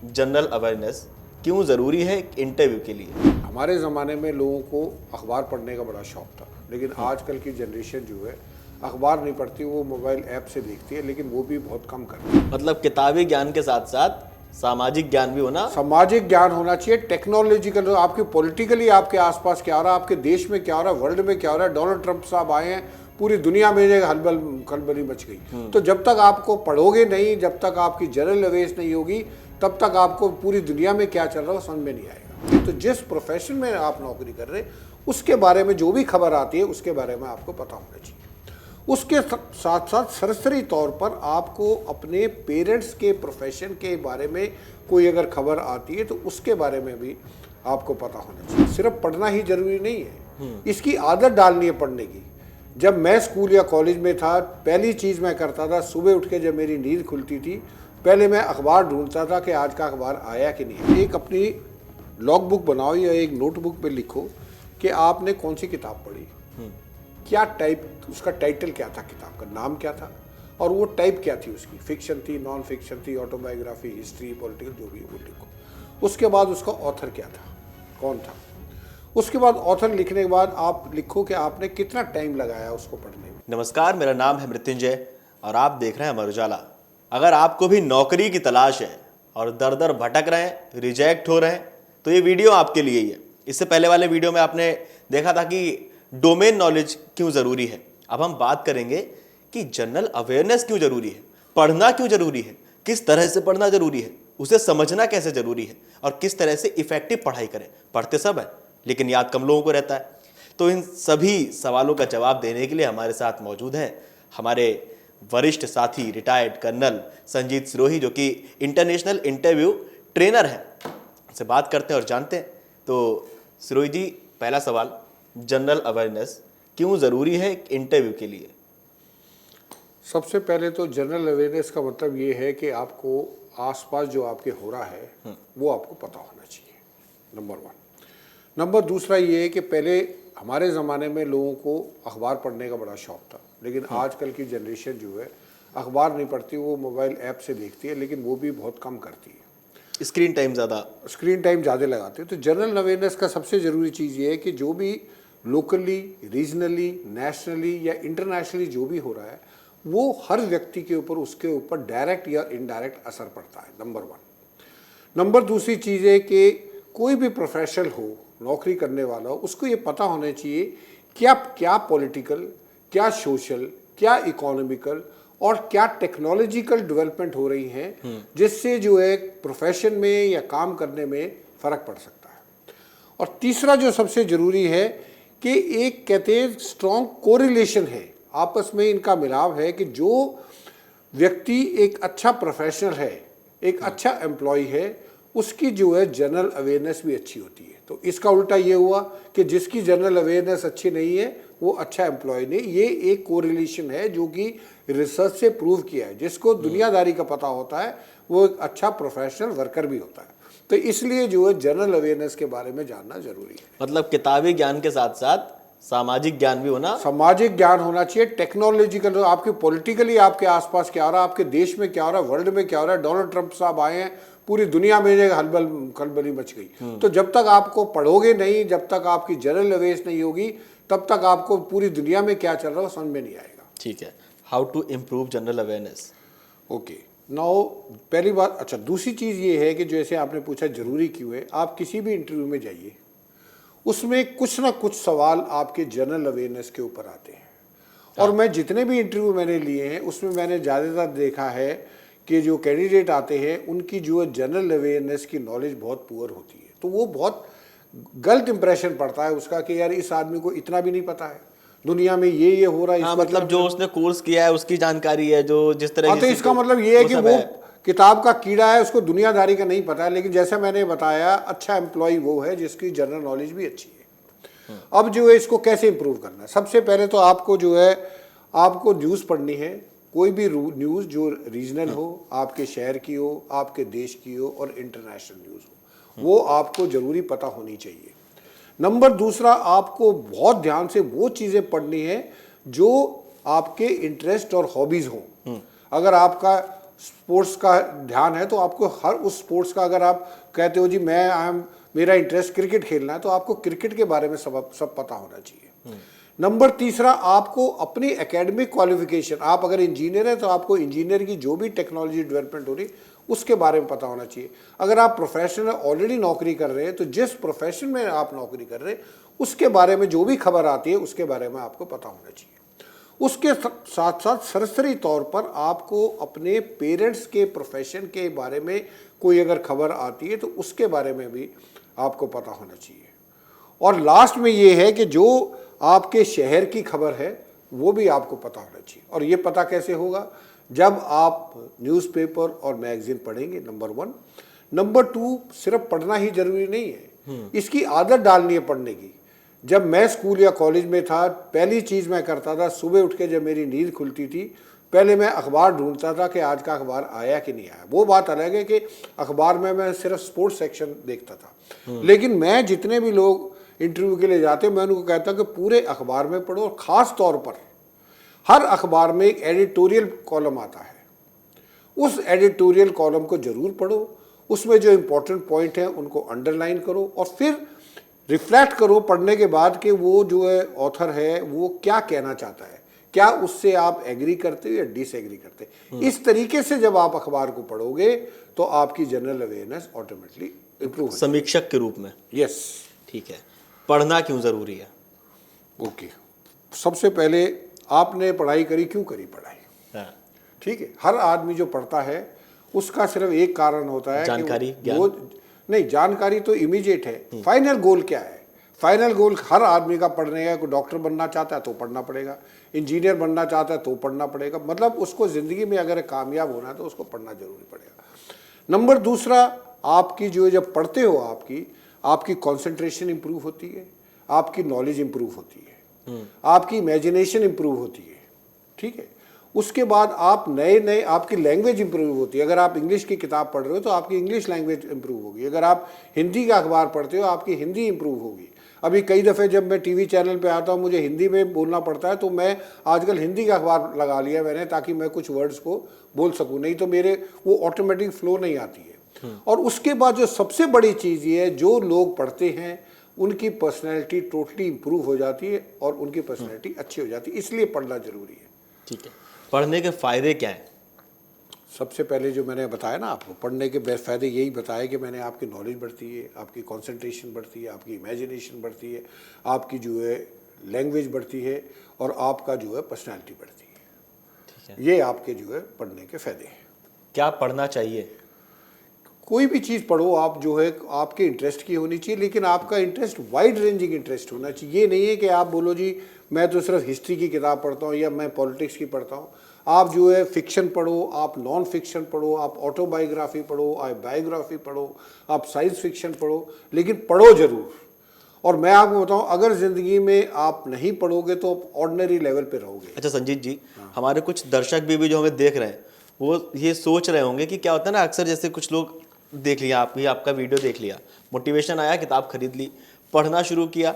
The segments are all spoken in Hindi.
जनरल अवेयरनेस क्यों ज़रूरी है एक इंटरव्यू के लिए? हमारे ज़माने में लोगों को अखबार पढ़ने का बड़ा शौक था, लेकिन आजकल की जनरेशन जो है अखबार नहीं पढ़ती, वो मोबाइल ऐप से देखती है, लेकिन वो भी बहुत कम करती है। मतलब किताबी ज्ञान के साथ साथ सामाजिक ज्ञान भी होना। सामाजिक ज्ञान होना चाहिए, टेक्नोलॉजिकल, आपके पॉलिटिकली आपके आसपास क्या हो रहा है, आपके देश में क्या हो रहा है, वर्ल्ड में क्या हो रहा है। डोनाल्ड ट्रंप साहब आए हैं, पूरी दुनिया में हलबल खलबली मच गई। तो जब तक आपको पढ़ोगे नहीं, जब तक आपकी जनरल अवेयरनेस नहीं होगी, तब तक आपको पूरी दुनिया में क्या चल रहा है समझ में नहीं आएगा। तो जिस प्रोफेशन में आप नौकरी कर रहे हैं उसके बारे में जो भी खबर आती है उसके बारे में आपको पता होना चाहिए। उसके साथ साथ सरसरी तौर पर आपको अपने पेरेंट्स के प्रोफेशन के बारे में कोई अगर खबर आती है तो उसके बारे में भी आपको पता होना चाहिए। सिर्फ पढ़ना ही जरूरी नहीं है, इसकी आदत डालनी है पढ़ने की। जब मैं स्कूल या कॉलेज में था, पहली चीज़ मैं करता था, सुबह उठ के जब मेरी नींद खुलती थी, पहले मैं अखबार ढूंढता था कि आज का अखबार आया कि नहीं। एक अपनी लॉग बुक बनाओ या एक नोटबुक पे लिखो कि आपने कौन सी किताब पढ़ी, क्या टाइप, उसका टाइटल क्या था, किताब का नाम क्या था, और वो टाइप क्या थी उसकी, फिक्शन थी, नॉन फिक्शन थी, ऑटोबायोग्राफी, हिस्ट्री, पॉलिटिकल, जो भी वो लिखो। उसके बाद उसका ऑथर क्या था, कौन था। उसके बाद ऑथर लिखने के बाद आप लिखो कि आपने कितना टाइम लगाया उसको पढ़ने में। नमस्कार, मेरा नाम है मृत्युंजय और आप देख रहे हैं अमर उजाला। अगर आपको भी नौकरी की तलाश है और दर दर भटक रहे हैं, रिजेक्ट हो रहे हैं, तो ये वीडियो आपके लिए ही है। इससे पहले वाले वीडियो में आपने देखा था कि डोमेन नॉलेज क्यों ज़रूरी है। अब हम बात करेंगे कि जनरल अवेयरनेस क्यों ज़रूरी है, पढ़ना क्यों ज़रूरी है, किस तरह से पढ़ना ज़रूरी है, उसे समझना कैसे ज़रूरी है और किस तरह से इफेक्टिव पढ़ाई करें। पढ़ते सब है लेकिन याद कम लोगों को रहता है। तो इन सभी सवालों का जवाब देने के लिए हमारे साथ मौजूद हैं हमारे वरिष्ठ साथी रिटायर्ड कर्नल संजीत सिरोही, जो कि इंटरनेशनल इंटरव्यू ट्रेनर हैं। से बात करते हैं और जानते हैं। तो सिरोही जी, पहला सवाल, जनरल अवेयरनेस क्यों ज़रूरी है एक इंटरव्यू के लिए? सबसे पहले तो जनरल अवेयरनेस का मतलब ये है कि आपको आसपास जो आपके हो रहा है वो आपको पता होना चाहिए, नंबर वन। नंबर दूसरा ये है कि पहले हमारे ज़माने में लोगों को अखबार पढ़ने का बड़ा शौक था, लेकिन आजकल की जनरेशन जो है अखबार नहीं पढ़ती, वो मोबाइल ऐप से देखती है, लेकिन वो भी बहुत कम करती है। स्क्रीन टाइम ज़्यादा लगाते हैं। तो जनरल अवेयरनेस का सबसे ज़रूरी चीज़ ये है कि जो भी लोकली, रीजनली, नेशनली या इंटरनेशनली जो भी हो रहा है वो हर व्यक्ति के ऊपर, उसके ऊपर डायरेक्ट या इनडायरेक्ट असर पड़ता है, नंबर वन। नंबर दूसरी चीज़ है कि कोई भी प्रोफेशनल हो, नौकरी करने वाला हो, उसको ये पता होना चाहिए क्या पॉलिटिकल, क्या सोशल, क्या इकोनॉमिकल और क्या टेक्नोलॉजिकल डेवलपमेंट हो रही हैं, जिससे जो है प्रोफेशन में या काम करने में फ़र्क पड़ सकता है। और तीसरा जो सबसे ज़रूरी है कि एक कहते हैं स्ट्रॉन्ग कोरिलेशन है, आपस में इनका मिलाव है कि जो व्यक्ति एक अच्छा प्रोफेशनल है, एक अच्छा एम्प्लॉय है, उसकी जो है जनरल अवेयरनेस भी अच्छी होती है। तो इसका उल्टा ये हुआ कि जिसकी जनरल अवेयरनेस अच्छी नहीं है वो अच्छा एम्प्लॉय नहीं। ये एक कोरिलेशन है जो कि रिसर्च से प्रूव किया है। जिसको दुनियादारी का पता होता है वो एक अच्छा प्रोफेशनल वर्कर भी होता है। तो इसलिए जो है जनरल अवेयरनेस के बारे में जानना जरूरी है। मतलब किताबी ज्ञान के साथ साथ सामाजिक ज्ञान भी होना। सामाजिक ज्ञान होना चाहिए, टेक्नोलॉजिकल, आपके पॉलिटिकली आपके आसपास क्या हो रहा है, आपके देश में क्या हो रहा है, वर्ल्ड में क्या हो रहा है। डोनाल्ड ट्रंप साहब आए हैं, पूरी दुनिया में हलबल खलबली मच गई। तो जब तक आपको पढ़ोगे नहीं, जब तक आपकी जनरल अवेयरनेस नहीं होगी, तब तक आपको पूरी दुनिया में क्या चल रहा है समझ में नहीं आएगा। ठीक है, how to improve general awareness. Okay, now पहली बात, अच्छा दूसरी चीज़ ये है कि जैसे आपने पूछा जरूरी क्यों है, आप किसी भी इंटरव्यू में जाइए, उसमें कुछ ना कुछ सवाल आपके जनरल अवेयरनेस के ऊपर आते हैं। और मैं जितने भी इंटरव्यू मैंने लिए हैं उसमें मैंने ज़्यादातर देखा है कि जो कैंडिडेट आते हैं उनकी जो जनरल अवेयरनेस की नॉलेज बहुत पुअर होती है। तो वो बहुत गलत इंप्रेशन पड़ता है उसका कि यार इस आदमी को इतना भी नहीं पता है, दुनिया में ये हो रहा है। हाँ, मतलब जो उसने कोर्स किया है उसकी जानकारी है, जो जिस तरह। हाँ, तो इसका मतलब ये है कि वो किताब का कीड़ा है, उसको दुनियादारी का नहीं पता है। लेकिन जैसा मैंने बताया, अच्छा एम्प्लॉय वो है जिसकी जनरल नॉलेज भी अच्छी है। अब जो है इसको कैसे इंप्रूव करना है, सबसे पहले तो आपको जो है आपको न्यूज़ पढ़नी है। कोई भी न्यूज़ जो रीजनल हो, आपके शहर की हो, आपके देश की हो और इंटरनेशनल न्यूज़ हो, वो आपको ज़रूरी पता होनी चाहिए। नंबर दूसरा, आपको बहुत ध्यान से वो चीज़ें पढ़नी है जो आपके इंटरेस्ट और हॉबीज़ हों। अगर आपका स्पोर्ट्स का ध्यान है तो आपको हर उस स्पोर्ट्स का, अगर आप कहते हो जी मेरा इंटरेस्ट क्रिकेट खेलना है, तो आपको क्रिकेट के बारे में सब पता होना चाहिए। नंबर तीसरा, आपको अपनी एकेडमिक क्वालिफिकेशन, आप अगर इंजीनियर हैं तो आपको इंजीनियर की जो भी टेक्नोलॉजी डेवलपमेंट हो रही उसके बारे में पता होना चाहिए। अगर आप प्रोफेशनल ऑलरेडी नौकरी कर रहे हैं तो जिस प्रोफेशन में आप नौकरी कर रहे हैं उसके बारे में जो भी खबर आती है उसके बारे में आपको पता होना चाहिए। उसके साथ साथ सरसरी तौर पर आपको अपने पेरेंट्स के प्रोफेशन के बारे में कोई अगर खबर आती है तो उसके बारे में भी आपको पता होना चाहिए। और लास्ट में ये है कि जो आपके शहर की खबर है वो भी आपको पता होना चाहिए। और ये पता कैसे होगा? जब आप न्यूज़पेपर और मैगजीन पढ़ेंगे, नंबर 1। नंबर 2, सिर्फ पढ़ना ही जरूरी नहीं है, इसकी आदत डालनी है पढ़ने की। जब मैं स्कूल या कॉलेज में था, पहली चीज़ मैं करता था, सुबह उठ के जब मेरी नींद खुलती थी, पहले मैं अखबार ढूंढता था कि आज का अखबार आया कि नहीं आया। वो बात अलग है कि अखबार में मैं सिर्फ स्पोर्ट्स सेक्शन देखता था, लेकिन मैं जितने भी लोग इंटरव्यू के लिए जाते मैं उनको कहता कि पूरे अखबार में पढ़ो। और ख़ास तौर पर हर अखबार में एक एडिटोरियल कॉलम आता है, उस एडिटोरियल कॉलम को ज़रूर पढ़ो। उसमें जो इम्पोर्टेंट पॉइंट हैं उनको अंडरलाइन करो और फिर रिफ्लेक्ट करो पढ़ने के बाद कि वो जो है ऑथर है वो क्या कहना चाहता है, क्या उससे आप एग्री करते हो या डिसएग्री करते हो। इस तरीके से जब आप अखबार को पढ़ोगे तो आपकी जनरल अवेयरनेस ऑटोमेटिकली इंप्रूव। समीक्षक के रूप में। यस, ठीक है। पढ़ना क्यों ज़रूरी है? ओके, सबसे पहले आपने पढ़ाई करी, क्यों करी पढ़ाई? ठीक है, हर आदमी जो पढ़ता है उसका सिर्फ एक कारण होता है, जानकारी, वो नहीं, जानकारी तो इमीडिएट है। फाइनल गोल क्या है? फाइनल गोल हर आदमी का पढ़ने का, कोई डॉक्टर बनना चाहता है तो पढ़ना पड़ेगा, इंजीनियर बनना चाहता है तो पढ़ना पड़ेगा। मतलब उसको ज़िंदगी में अगर कामयाब होना है तो उसको पढ़ना जरूरी पड़ेगा। नंबर दूसरा, आपकी जो जब पढ़ते हो आपकी कंसंट्रेशन इंप्रूव होती है, आपकी नॉलेज इंप्रूव होती है, आपकी इमेजिनेशन इंप्रूव होती है। ठीक है, उसके बाद आप नए आपकी लैंग्वेज इंप्रूव होती है। अगर आप इंग्लिश की किताब पढ़ रहे हो तो आपकी इंग्लिश लैंग्वेज इंप्रूव होगी। अगर आप हिंदी का अखबार पढ़ते हो आपकी हिंदी इंप्रूव होगी। अभी कई दफ़े जब मैं टीवी चैनल पे आता हूँ मुझे हिंदी में बोलना पड़ता है, तो मैं आजकल हिंदी का अखबार लगा लिया मैंने ताकि मैं कुछ वर्ड्स को बोल सकूँ, नहीं तो मेरे वो ऑटोमेटिक फ्लो नहीं आती है। और उसके बाद जो सबसे बड़ी चीज़ ये है, जो लोग पढ़ते हैं उनकी पर्सनैलिटी टोटली इंप्रूव हो जाती है और उनकी पर्सनैलिटी अच्छी हो जाती है, इसलिए पढ़ना ज़रूरी है। ठीक है, पढ़ने के फ़ायदे क्या हैं? सबसे पहले जो मैंने बताया ना आपको, पढ़ने के बेस्ट फ़ायदे यही बताया कि मैंने आपकी नॉलेज बढ़ती है, आपकी कंसंट्रेशन बढ़ती है, आपकी इमेजिनेशन बढ़ती है, आपकी जो है लैंग्वेज बढ़ती है और आपका जो है पर्सनैलिटी बढ़ती है। ठीक है, ये आपके जो है पढ़ने के फ़ायदे हैं। क्या पढ़ना चाहिए? कोई भी चीज़ पढ़ो आप, जो है आपके इंटरेस्ट की होनी चाहिए, लेकिन आपका इंटरेस्ट वाइड रेंजिंग इंटरेस्ट होना चाहिए। ये नहीं है कि आप बोलो जी मैं तो सिर्फ हिस्ट्री की किताब पढ़ता हूँ या मैं पॉलिटिक्स की पढ़ता हूँ। आप जो है फिक्शन पढ़ो, आप नॉन फिक्शन पढ़ो, आप ऑटोबायोग्राफी पढ़ो, आप बायोग्राफी पढ़ो, आप साइंस फिक्शन पढ़ो, लेकिन पढ़ो ज़रूर। और मैं आपको बताऊँ, अगर ज़िंदगी में आप नहीं पढ़ोगे तो आप ऑर्डिनरी लेवल पे रहोगे। अच्छा संजीत जी, हमारे कुछ दर्शक भी जो हमें देख रहे हैं वो ये सोच रहे होंगे कि क्या होता है ना, अक्सर जैसे कुछ लोग देख लिया, आपका वीडियो देख लिया, मोटिवेशन आया, किताब खरीद ली, पढ़ना शुरू किया,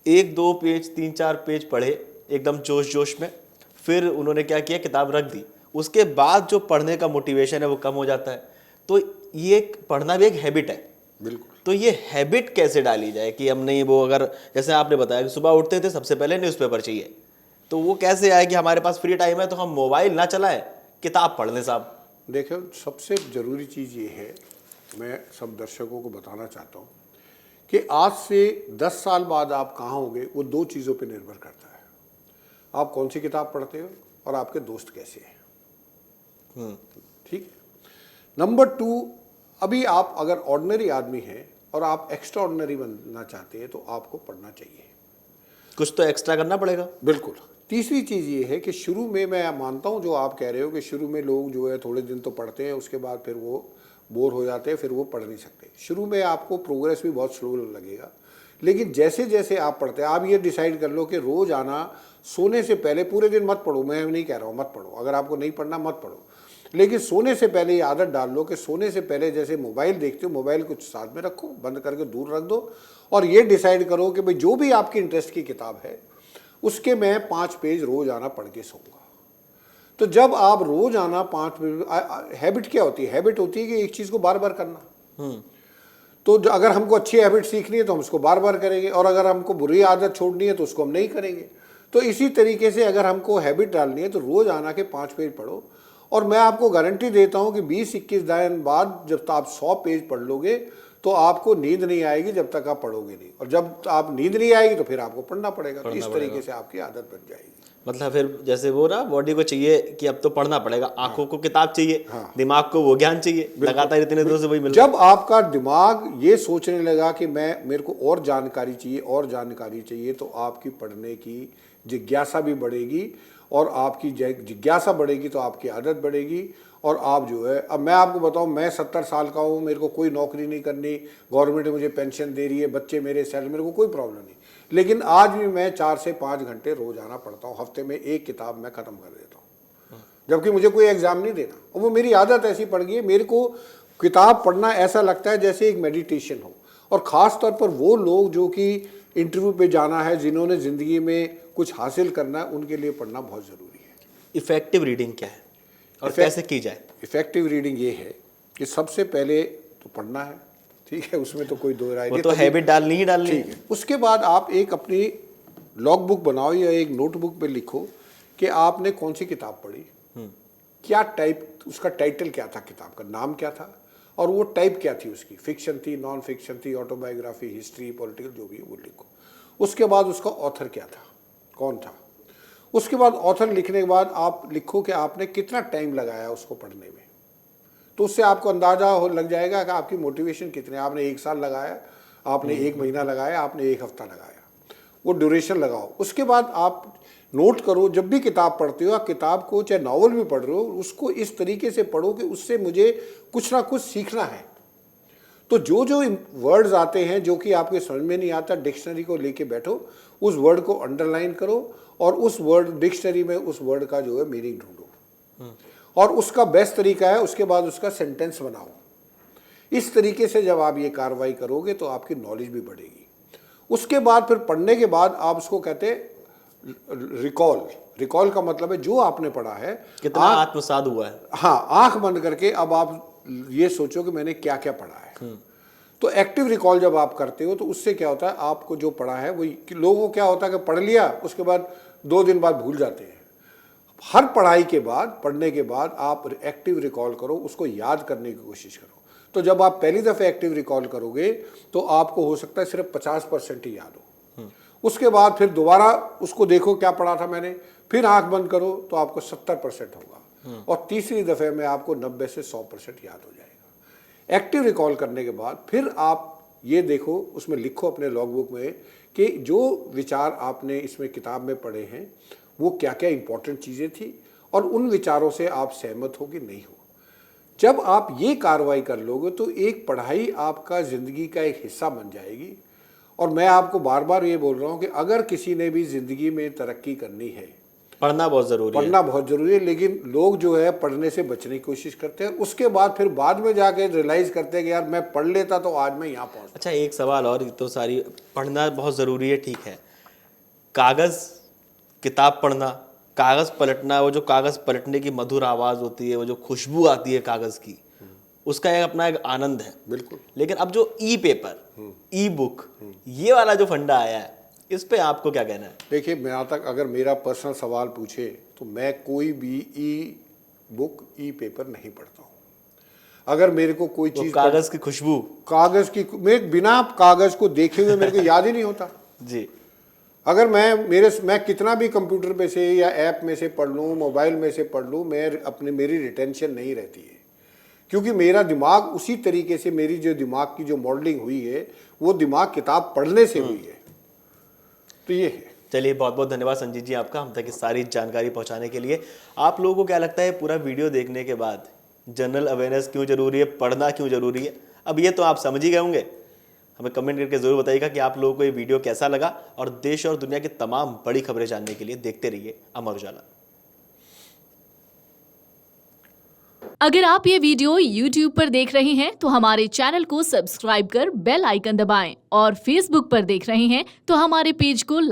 1-2 पेज 3-4 पेज पढ़े एकदम जोश में, फिर उन्होंने क्या किया, किताब रख दी। उसके बाद जो पढ़ने का मोटिवेशन है वो कम हो जाता है। तो ये पढ़ना भी एक हैबिट है। बिल्कुल। तो ये हैबिट कैसे डाली जाए कि हम नहीं, वो अगर जैसे आपने बताया कि सुबह उठते थे सबसे पहले न्यूज़पेपर चाहिए, तो वो कैसे आए कि हमारे पास फ्री टाइम है तो हम मोबाइल ना चलाएं, किताब पढ़ लें साहब? देखो, सबसे ज़रूरी चीज़ ये है, मैं सब दर्शकों को बताना चाहता हूँ कि आज से 10 साल बाद आप कहाँ होंगे वो 2 चीज़ों पे निर्भर करता है। आप कौन सी किताब पढ़ते हो और आपके दोस्त कैसे हैं। ठीक। नंबर 2, अभी आप अगर ऑर्डिनरी आदमी हैं और आप एक्स्ट्रा ऑर्डिनरी बनना चाहते हैं तो आपको पढ़ना चाहिए। कुछ तो एक्स्ट्रा करना पड़ेगा। बिल्कुल। तीसरी चीज़ ये है कि शुरू में मैं मानता हूँ जो आप कह रहे हो कि शुरू में लोग जो है थोड़े दिन तो पढ़ते हैं, उसके बाद फिर वो बोर हो जाते हैं, फिर वो पढ़ नहीं सकते। शुरू में आपको प्रोग्रेस भी बहुत स्लो लगेगा, लेकिन जैसे जैसे आप पढ़ते हैं, आप ये डिसाइड कर लो कि रोज़ आना सोने से पहले पूरे दिन मत पढ़ो। मैं नहीं कह रहा हूँ मत पढ़ो, अगर आपको नहीं पढ़ना मत पढ़ो, लेकिन सोने से पहले ये आदत डाल लो कि सोने से पहले जैसे मोबाइल देखते हो, मोबाइल कुछ साथ में रखो, बंद करके दूर रख दो, और ये डिसाइड करो कि भाई जो भी आपकी इंटरेस्ट की किताब है उसके मैं 5 पेज रोज़ आना पढ़ के सोऊंगा। तो जब आप रोजाना 5 मिनट, हैबिट क्या होती है? हैबिट होती है कि एक चीज को बार बार करना। तो अगर हमको अच्छी हैबिट सीखनी है तो हम उसको बार बार करेंगे, और अगर हमको बुरी आदत छोड़नी है तो उसको हम नहीं करेंगे। तो इसी तरीके से अगर हमको हैबिट डालनी है तो रोज आना के 5 पेज पढ़ो, और मैं आपको गारंटी देता हूं कि 20-21 दिन बाद जब तक आप 100 पेज पढ़ लोगे तो आपको नींद नहीं आएगी जब तक आप पढ़ोगे नहीं, और जब आप नींद नहीं आएगी तो फिर आपको पढ़ना पड़ेगा। तो इस तरीके से आपकी आदत बन जाएगी। मतलब फिर जैसे वो ना बॉडी को चाहिए कि अब तो पढ़ना पड़ेगा, आंखों को किताब चाहिए, दिमाग को वो ज्ञान चाहिए, लगातार इतने दिनों से वही मिल रहा है। जब आपका दिमाग ये सोचने लगा कि मेरे को और जानकारी चाहिए और जानकारी चाहिए, तो आपकी पढ़ने की जिज्ञासा भी बढ़ेगी, और आपकी जिज्ञासा बढ़ेगी तो आपकी आदत बढ़ेगी। और आप जो है, अब मैं आपको बताऊं, मैं 70 साल का हूं, मेरे को कोई नौकरी नहीं करनी, गवर्नमेंट मुझे पेंशन दे रही है, बच्चे मेरे सेट, मेरे को कोई प्रॉब्लम नहीं, लेकिन आज भी मैं 4 से 5 घंटे रोजाना पढ़ता हूं। हफ्ते में एक किताब मैं खत्म कर देता हूं, जबकि मुझे कोई एग्जाम नहीं देना, और वो मेरी आदत ऐसी पड़ गई है। मेरे को किताब पढ़ना ऐसा लगता है जैसे एक मेडिटेशन हो, और ख़ास तौर पर वो लोग जो कि इंटरव्यू पे जाना है, जिन्होंने ज़िंदगी में कुछ हासिल करना है, उनके लिए पढ़ना बहुत ज़रूरी है। इफेक्टिव रीडिंग क्या है और कैसे की जाए? इफेक्टिव रीडिंग ये है कि सबसे पहले तो पढ़ना है, ठीक है, उसमें तो कोई दो राय वो नहीं, तो हैबिट डालनी ही डालनी ठीक है। उसके बाद आप एक अपनी लॉग बुक बनाओ या एक नोटबुक पे लिखो कि आपने कौन सी किताब पढ़ी, क्या टाइप, उसका टाइटल क्या था, किताब का नाम क्या था, और वो टाइप क्या थी उसकी, फिक्शन थी, नॉन फिक्शन थी, ऑटोबायोग्राफी, हिस्ट्री, पॉलिटिकल, जो भी है वो लिखो। उसके बाद उसका ऑथर क्या था, कौन था। उसके बाद ऑथर लिखने के बाद आप लिखो कि आपने कितना टाइम लगाया उसको पढ़ने में, तो उससे आपको अंदाजा लग जाएगा कि आपकी मोटिवेशन कितने, आपने 1 साल लगाया, आपने 1 महीना लगाया, आपने 1 हफ्ता लगाया, वो ड्यूरेशन लगाओ। उसके बाद आप नोट करो, जब भी किताब पढ़ते हो, आप किताब को चाहे नॉवल भी पढ़ रहे हो, उसको इस तरीके से पढ़ो कि उससे मुझे कुछ ना कुछ सीखना है। तो जो जो वर्ड्स आते हैं जो कि आपके समझ में नहीं आता, डिक्शनरी को लेके बैठो, उस वर्ड को अंडरलाइन करो, और उस वर्ड डिक्शनरी में उस वर्ड का जो है मीनिंग ढूंढो, और उसका बेस्ट तरीका है उसके बाद उसका सेंटेंस बनाओ। इस तरीके से जब आप ये कार्रवाई करोगे तो आपकी नॉलेज भी बढ़ेगी। उसके बाद फिर पढ़ने के बाद आप उसको कहते हैं रिकॉल। रिकॉल का मतलब है जो आपने पढ़ा है कितना आत्मसात हुआ है। हाँ, आंख बंद करके अब आप ये सोचो कि मैंने क्या क्या पढ़ा है। तो एक्टिव रिकॉल जब आप करते हो तो उससे क्या होता है, आपको जो पढ़ा है वही, कि लोगों को क्या होता है कि पढ़ लिया उसके बाद 2 दिन बाद भूल जाते हैं। हर पढ़ाई के बाद, पढ़ने के बाद आप एक्टिव रिकॉल करो, उसको याद करने की कोशिश करो। तो जब आप पहली दफ़े एक्टिव रिकॉल करोगे तो आपको हो सकता है सिर्फ 50% ही याद हो। उसके बाद फिर दोबारा उसको देखो क्या पढ़ा था मैंने, फिर आंख बंद करो तो आपको 70% होगा, और तीसरी दफ़े में आपको 90 से 100% याद हो जाएगा। एक्टिव रिकॉल करने के बाद फिर आप ये देखो, उसमें लिखो अपने लॉग बुक में कि जो विचार आपने इसमें किताब में पढ़े हैं वो क्या क्या इंपॉर्टेंट चीज़ें थी, और उन विचारों से आप सहमत हो कि नहीं हो। जब आप ये कार्रवाई कर लोगे तो एक पढ़ाई आपका ज़िंदगी का एक हिस्सा बन जाएगी। और मैं आपको बार बार ये बोल रहा हूँ कि अगर किसी ने भी ज़िंदगी में तरक्की करनी है, पढ़ना बहुत ज़रूरी है। पढ़ना बहुत ज़रूरी है, लेकिन लोग जो है पढ़ने से बचने की कोशिश करते हैं। उसके बाद फिर बाद में जाके रियलाइज़ करते हैं कि यार मैं पढ़ लेता तो आज मैं यहाँ पहुँचता। अच्छा, एक सवाल और, तो सारी पढ़ना बहुत ज़रूरी है, ठीक है, कागज़ किताब पढ़ना, कागज़ पलटना, वो जो कागज़ पलटने की मधुर आवाज़ होती है, वो जो खुशबू आती है कागज़ की, उसका एक अपना एक आनंद है। बिल्कुल। लेकिन अब जो ई पेपर, ई बुक, ये वाला जो फंडा आया है, इस पे आपको क्या कहना है? देखिए, यहाँ तक अगर मेरा पर्सनल सवाल पूछे तो मैं कोई भी ई बुक, ई पेपर नहीं पढ़ता हूँ। अगर मेरे को कोई चीज़, कागज़ की खुशबू, कागज़ की, मैं बिना कागज़ को देखे हुए मेरे को याद ही नहीं होता जी। अगर मैं कितना भी कंप्यूटर पे से या ऐप में से पढ़ लूँ, मोबाइल में से पढ़ लूँ, मेरी रिटेंशन नहीं रहती है, क्योंकि मेरा दिमाग उसी तरीके से, मेरी जो दिमाग की जो मॉडलिंग हुई है वो दिमाग किताब पढ़ने से हुई है। तो ये है। चलिए, बहुत बहुत धन्यवाद संजीत जी आपका हम तक इस सारी जानकारी पहुंचाने के लिए। आप लोगों को क्या लगता है पूरा वीडियो देखने के बाद, जनरल अवेयरनेस क्यों जरूरी है, पढ़ना क्यों जरूरी है? अब ये तो आप समझ ही गए होंगे। हमें कमेंट करके जरूर बताइएगा कि आप लोगों को ये वीडियो कैसा लगा, और देश और दुनिया की तमाम बड़ी खबरें जानने के लिए देखते रहिए अमर उजाला। अगर आप ये वीडियो YouTube पर देख रहे हैं तो हमारे चैनल को सब्सक्राइब कर बेल आइकन दबाएं, और Facebook पर देख रहे हैं तो हमारे पेज को